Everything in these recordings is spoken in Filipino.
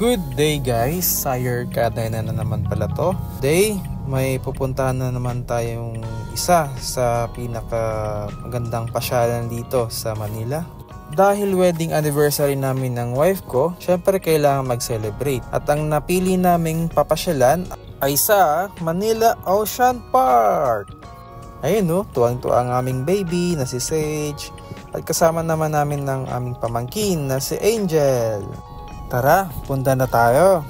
Good day guys, Sire Kadena na naman pala to. Day, may pupuntahan na naman tayong isa sa pinaka magandang pasyalan dito sa Manila. Dahil wedding anniversary namin ng wife ko, syempre kailangan mag-celebrate. At ang napili naming papasyalan ay sa Manila Ocean Park. Ayun no, tuwang-tuwa ang aming baby na si Sage. At kasama naman namin ng aming pamangkin na si Angel. Tara, punta na tayo.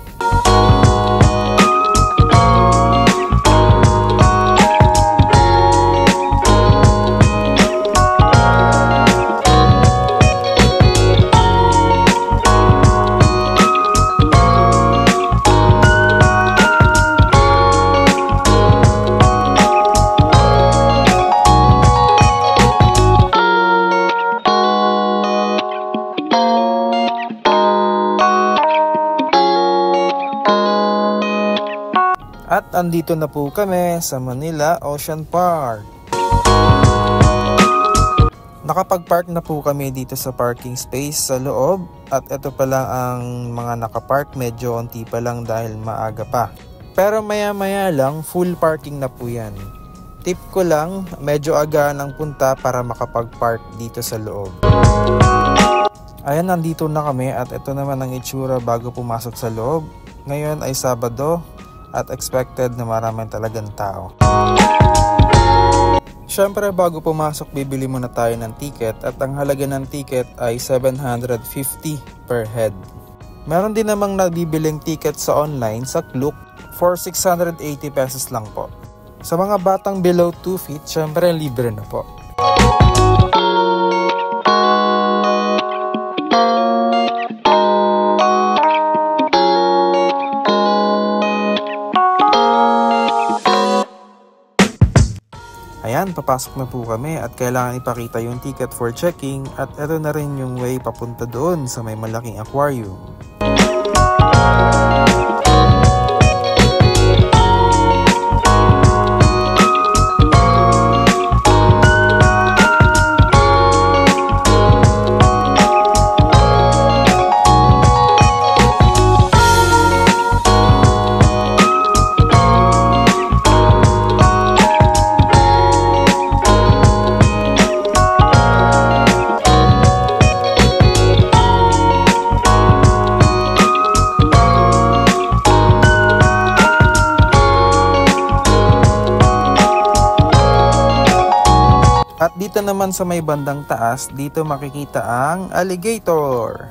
At andito na po kami sa Manila Ocean Park. Nakapag-park na po kami dito sa parking space sa loob. At ito pa lang ang mga nakapark, medyo onti pa lang dahil maaga pa. Pero maya-maya lang, full parking na po yan. Tip ko lang, medyo aga ng punta para makapag-park dito sa loob. Ayan, nandito na kami at ito naman ang itsura bago pumasok sa loob. Ngayon ay Sabado. At expected na maraming talagang tao. Syempre bago pumasok bibili muna tayo ng ticket at ang halaga ng ticket ay 750 per head. Meron din namang nabibiling ticket sa online sa Klook for 680 pesos lang po. Sa mga batang below 2 feet, syempre libre na po. Ayan, papasok na po kami at kailangan ipakita yung ticket for checking at ito na rin yung way papunta doon sa may malaking aquarium. At dito naman sa may bandang taas, dito makikita ang alligator.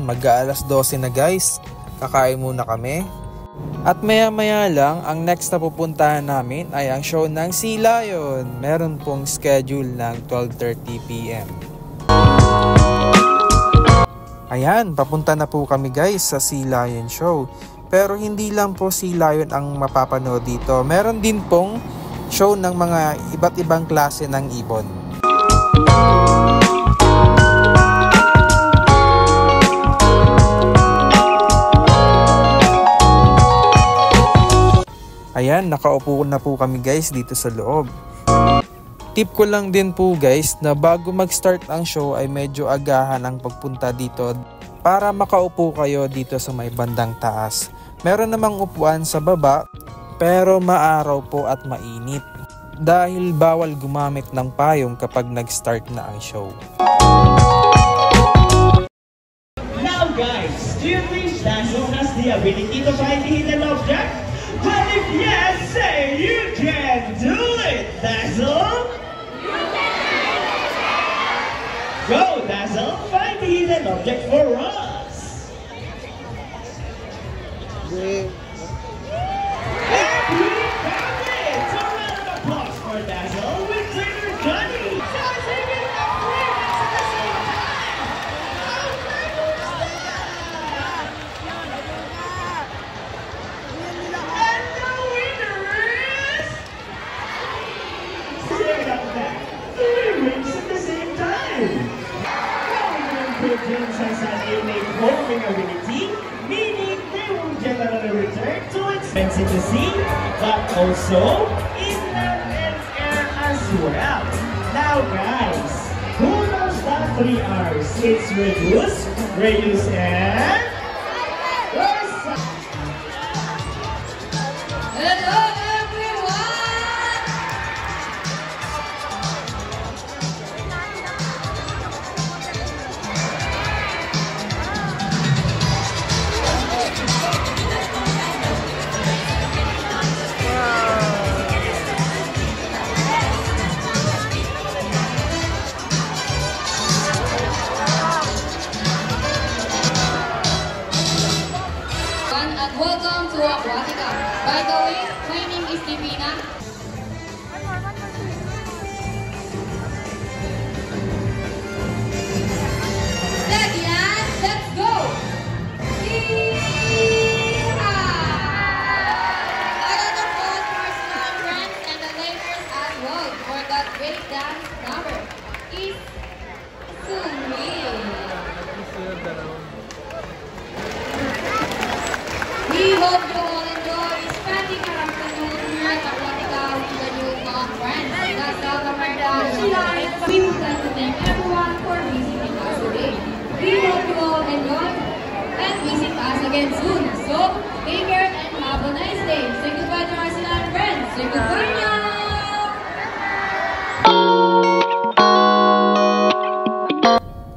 mag-aalas 12 na guys. Kakain muna kami. At maya lang, ang next na pupuntahan namin ay ang show ng Sea Lion. Meron pong schedule ng 12:30 PM. Ayan, papunta na po kami guys sa Sea Lion show. Pero hindi lang po Sea Lion ang mapapanood dito. Meron din pong show ng mga iba't ibang klase ng ibon. Ayan, nakaupo na po kami guys dito sa loob. Tip ko lang din po guys na bago mag-start ang show ay medyo agahan ang pagpunta dito para makaupo kayo dito sa may bandang taas. Meron namang upuan sa baba pero maaraw po at mainit dahil bawal gumamit ng payong kapag nag-start na ang show. Now guys, do you think Dazzle has the ability to find the hidden object? Well, if yes, say you can do it, Dazzle! Go, Dazzle! Find the hidden object for us! And we found it! So round of applause for Dazzle with Trainer Johnny! So take it up with us at the same time! And the winner is... Sing up that! 3 wins at the same time! Golden Pigeons has an innate homing ability, meaning they will generally return to its sea, but also in land and air as well. Now guys, who knows the 3 R's? It's reduce, reuse, and... Hello everyone! And welcome to Aquatica. By the way, my name is Divina. Steady and let's go! Yeehaw! A lot of applause for our small friends and the ladies as well for that great dance number. It's sweet. We hope you all enjoy spending your afternoon here at Aquatica with the new mom friends. That's all of our We would like to thank everyone for visiting us today. We hope you all enjoy and visit us again soon. So, take care and have a nice day. Say goodbye to our Silan friends. Say goodbye now!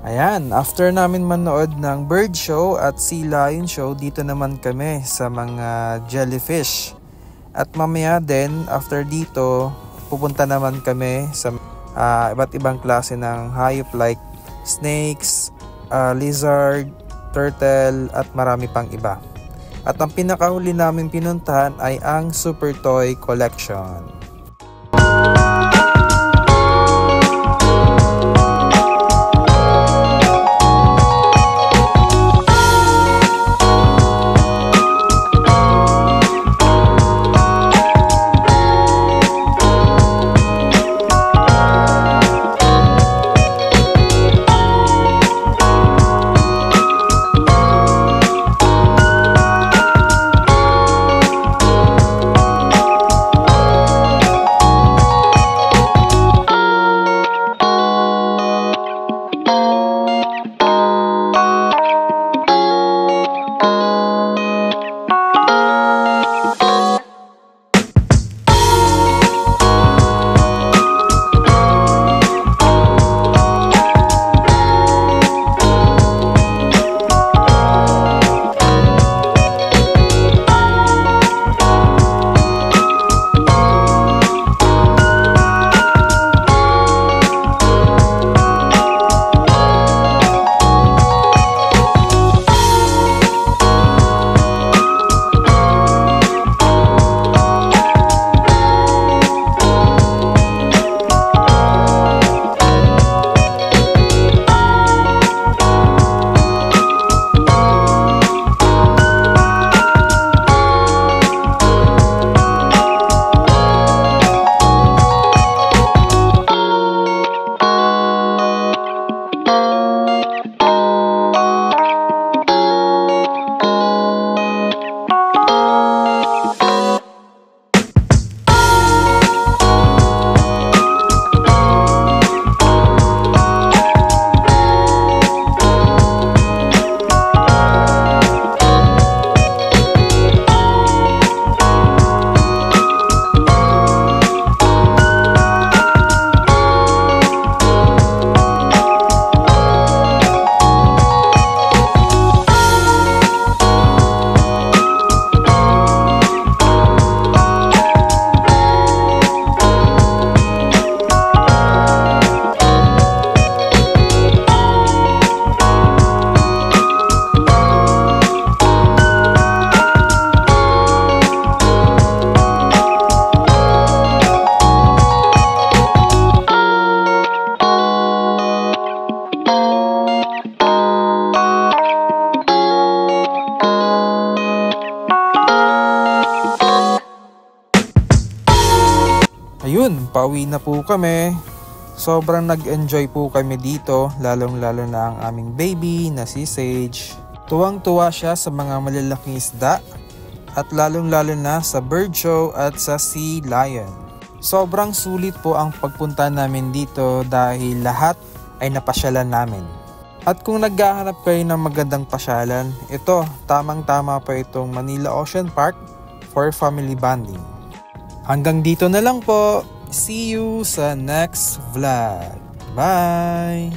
Ayan, after namin manood ng bird show at sea lion show, dito naman kami sa mga jellyfish. At mamaya din, after dito, pupunta naman kami sa iba't ibang klase ng hayop like snakes, lizard, turtle, at marami pang iba. At ang pinakahuli namin pinuntahan ay ang Super Toy Collection. Yun, pauwi na po kami. Sobrang nag-enjoy po kami dito, lalong-lalo na ang aming baby na si Sage. Tuwang-tuwa siya sa mga malalaking isda at lalong-lalo na sa bird show at sa sea lion. Sobrang sulit po ang pagpunta namin dito dahil lahat ay napasyalan namin. At kung naghahanap kayo ng magandang pasyalan, ito, tamang-tama pa itong Manila Ocean Park for family bonding. Hanggang dito na lang po. See you sa next vlog. Bye!